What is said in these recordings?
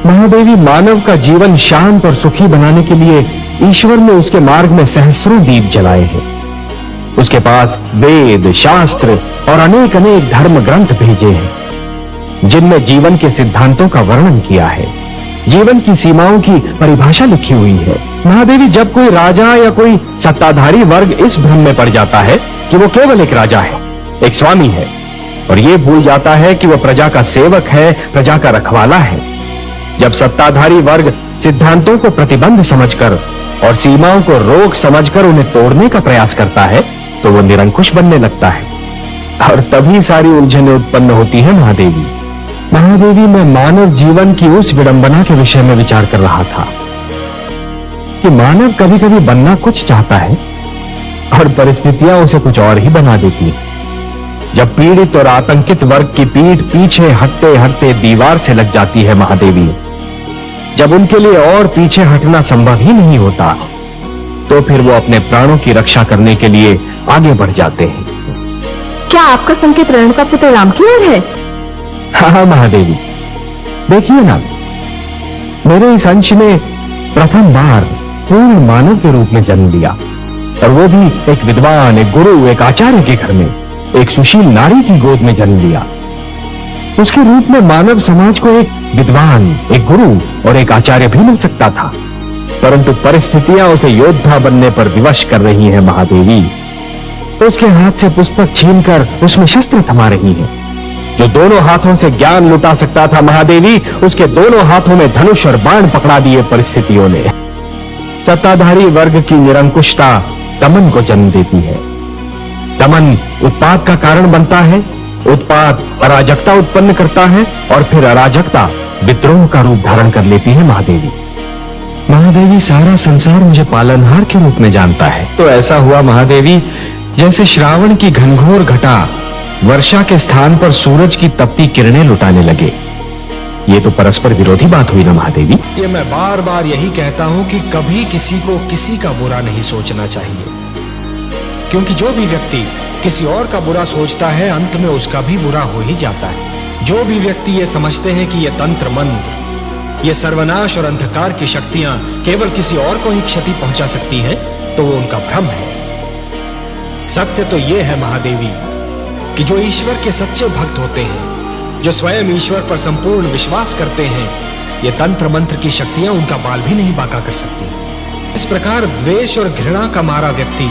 महादेवी मानव का जीवन शांत और सुखी बनाने के लिए ईश्वर ने उसके मार्ग में सहस्रों दीप जलाए हैं। उसके पास वेद, शास्त्र और अनेक अनेक धर्म ग्रंथ भेजे हैं, जिनमें जीवन के सिद्धांतों का वर्णन किया है, जीवन की सीमाओं की परिभाषा लिखी हुई है। महादेवी, जब कोई राजा या कोई सत्ताधारी वर्ग इस भ्रम में पड़ जाता है कि वो केवल एक राजा है, एक स्वामी है, और ये भूल जाता है कि वह प्रजा का सेवक है, प्रजा का रखवाला है, जब सत्ताधारी वर्ग सिद्धांतों को प्रतिबंध समझकर और सीमाओं को रोक समझकर उन्हें तोड़ने का प्रयास करता है, तो वो निरंकुश बनने लगता है, और तभी सारी उलझनें उत्पन्न होती है। महादेवी, मैं मानव जीवन की उस विडंबना के विषय में विचार कर रहा था कि मानव कभी कभी बनना कुछ चाहता है और परिस्थितियां उसे कुछ और ही बना देती हैं। जब पीड़ित और आतंकित वर्ग की पीठ पीछे हटते हटते दीवार से लग जाती है महादेवी, जब उनके लिए और पीछे हटना संभव ही नहीं होता, तो फिर वो अपने प्राणों की रक्षा करने के लिए आगे बढ़ जाते हैं। क्या आपका संकेत रेणुका पुत्र राम की ओर है? हाँ महादेवी, देखिए ना, मेरे इस अंश ने प्रथम बार पूर्ण मानव के रूप में जन्म लिया, और वो भी एक विद्वान, एक गुरु, एक आचार्य के घर में, एक सुशील नारी की गोद में जन्म लिया। उसके रूप में मानव समाज को एक विद्वान, एक गुरु और एक आचार्य भी मिल सकता था, परंतु परिस्थितियां उसे योद्धा बनने पर विवश कर रही हैं महादेवी। तो उसके हाथ से पुस्तक छीनकर उसमें शस्त्र थमा रही हैं। जो दोनों हाथों से ज्ञान लुटा सकता था महादेवी, उसके दोनों हाथों में धनुष और बाण पकड़ा दिए परिस्थितियों ने। सत्ताधारी वर्ग की निरंकुशता दमन को जन्म देती है। दमन उत्पात का कारण बनता है, उत्पात अराजकता उत्पन्न करता है, और फिर अराजकता विद्रोह का रूप धारण कर लेती है महादेवी, सारा संसार मुझे पालनहार के रूप में जानता है। तो ऐसा हुआ महादेवी, जैसे श्रावण की घनघोर घटा वर्षा के स्थान पर सूरज की तपती किरणें लुटाने लगे। ये तो परस्पर विरोधी बात हुई ना महादेवी। ये मैं बार बार यही कहता हूं कि कभी किसी को किसी का बुरा नहीं सोचना चाहिए, क्योंकि जो भी व्यक्ति किसी और का बुरा सोचता है, अंत में उसका भी बुरा हो ही जाता है। जो भी व्यक्ति ये समझते हैं कि ये तंत्र मंत्र, ये सर्वनाश और अंधकार की शक्तियां केवल किसी और को ही क्षति पहुंचा सकती हैं, तो वो उनका भ्रम है। सत्य तो ये है महादेवी कि जो ईश्वर के सच्चे भक्त होते हैं, जो स्वयं ईश्वर पर संपूर्ण विश्वास करते हैं, ये तंत्र मंत्र की शक्तियां उनका बाल भी नहीं बांका कर सकती। इस प्रकार द्वेष और घृणा का मारा व्यक्ति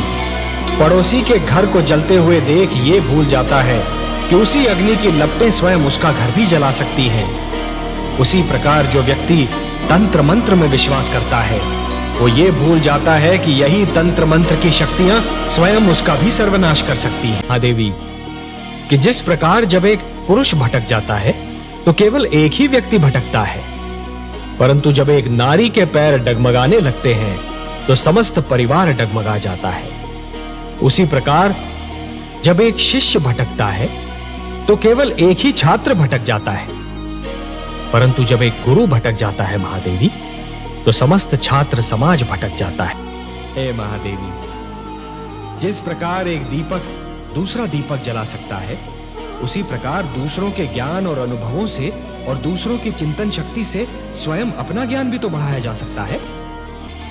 पड़ोसी के घर को जलते हुए देख ये भूल जाता है कि उसी अग्नि की लपटें स्वयं उसका घर भी जला सकती हैं। उसी प्रकार जो व्यक्ति तंत्र मंत्र में विश्वास करता है, वो ये भूल जाता है कि यही तंत्र मंत्र की शक्तियां स्वयं उसका भी सर्वनाश कर सकती हैं। महादेवी, कि जिस प्रकार जब एक पुरुष भटक जाता है तो केवल एक ही व्यक्ति भटकता है, परंतु जब एक नारी के पैर डगमगाने लगते हैं तो समस्त परिवार डगमगा जाता है। उसी प्रकार जब एक शिष्य भटकता है तो केवल एक ही छात्र भटक जाता है, परंतु जब एक गुरु भटक जाता है महादेवी, तो समस्त छात्र समाज भटक जाता है। हे महादेवी, जिस प्रकार एक दीपक दूसरा दीपक जला सकता है, उसी प्रकार दूसरों के ज्ञान और अनुभवों से और दूसरों की चिंतन शक्ति से स्वयं अपना ज्ञान भी तो बढ़ाया जा सकता है।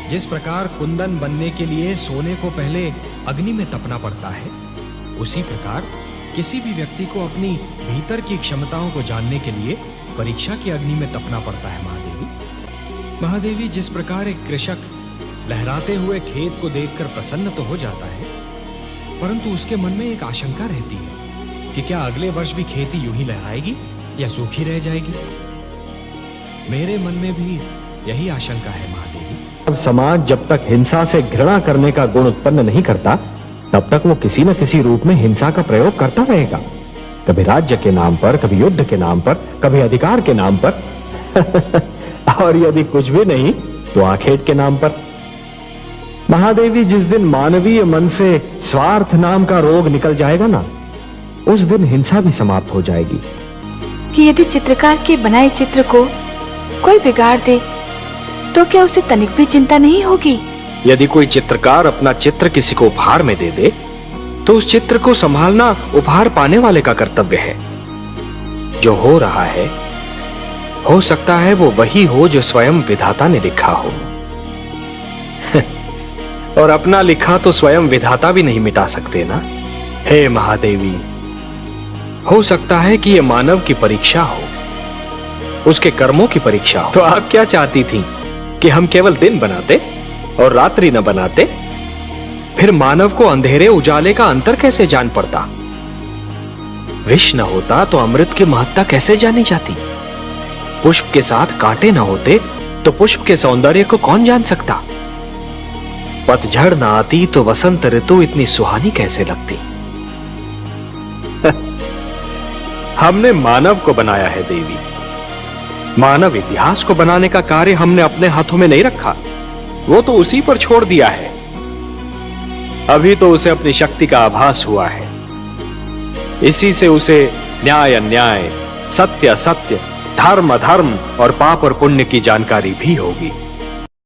जिस प्रकार कुंदन बनने के लिए सोने को पहले अग्नि में तपना पड़ता है, उसी प्रकार किसी भी व्यक्ति को अपनी भीतर की क्षमताओं को जानने के लिए परीक्षा की अग्नि में तपना पड़ता है महादेवी, जिस प्रकार एक कृषक लहराते हुए खेत को देखकर प्रसन्न तो हो जाता है, परंतु उसके मन में एक आशंका रहती है कि क्या अगले वर्ष भी खेती यूं ही लहराएगी या सूखी रह जाएगी। मेरे मन में भी यही आशंका है महादेवी। अब समाज जब तक हिंसा से घृणा करने का गुण उत्पन्न नहीं करता, तब तक वो किसी न किसी रूप में हिंसा का प्रयोग करता रहेगा। कभी राज्य के नाम पर, कभी युद्ध के नाम पर, कभी अधिकार के नाम पर और यदि कुछ भी नहीं तो आखेट के नाम पर। महादेवी, जिस दिन मानवीय मन से स्वार्थ नाम का रोग निकल जाएगा ना, उस दिन हिंसा भी समाप्त हो जाएगी। कि यदि चित्रकार के बनाए चित्र को कोई बिगाड़ दे तो क्या उसे तनिक भी चिंता नहीं होगी? यदि कोई चित्रकार अपना चित्र किसी को उपहार में दे दे, तो उस चित्र को संभालना उपहार पाने वाले का कर्तव्य है। जो हो रहा है हो सकता है वो वही हो जो स्वयं विधाता ने लिखा हो। और अपना लिखा तो स्वयं विधाता भी नहीं मिटा सकते ना। हे महादेवी, हो सकता है कि यह मानव की परीक्षा हो, उसके कर्मों की परीक्षा हो। तो आप क्या चाहती थी कि हम केवल दिन बनाते और रात्रि न बनाते? फिर मानव को अंधेरे उजाले का अंतर कैसे जान पड़ता? विष न होता तो अमृत की महत्ता कैसे जानी जाती? पुष्प के साथ कांटे न होते तो पुष्प के सौंदर्य को कौन जान सकता? पतझड़ न आती तो वसंत ऋतु इतनी सुहानी कैसे लगती? हमने मानव को बनाया है देवी। मानव इतिहास को बनाने का कार्य हमने अपने हाथों में नहीं रखा, वो तो उसी पर छोड़ दिया है। अभी तो उसे अपनी शक्ति का आभास हुआ है, इसी से उसे न्याय अन्याय, सत्य असत्य, धर्म अधर्म और पाप और पुण्य की जानकारी भी होगी।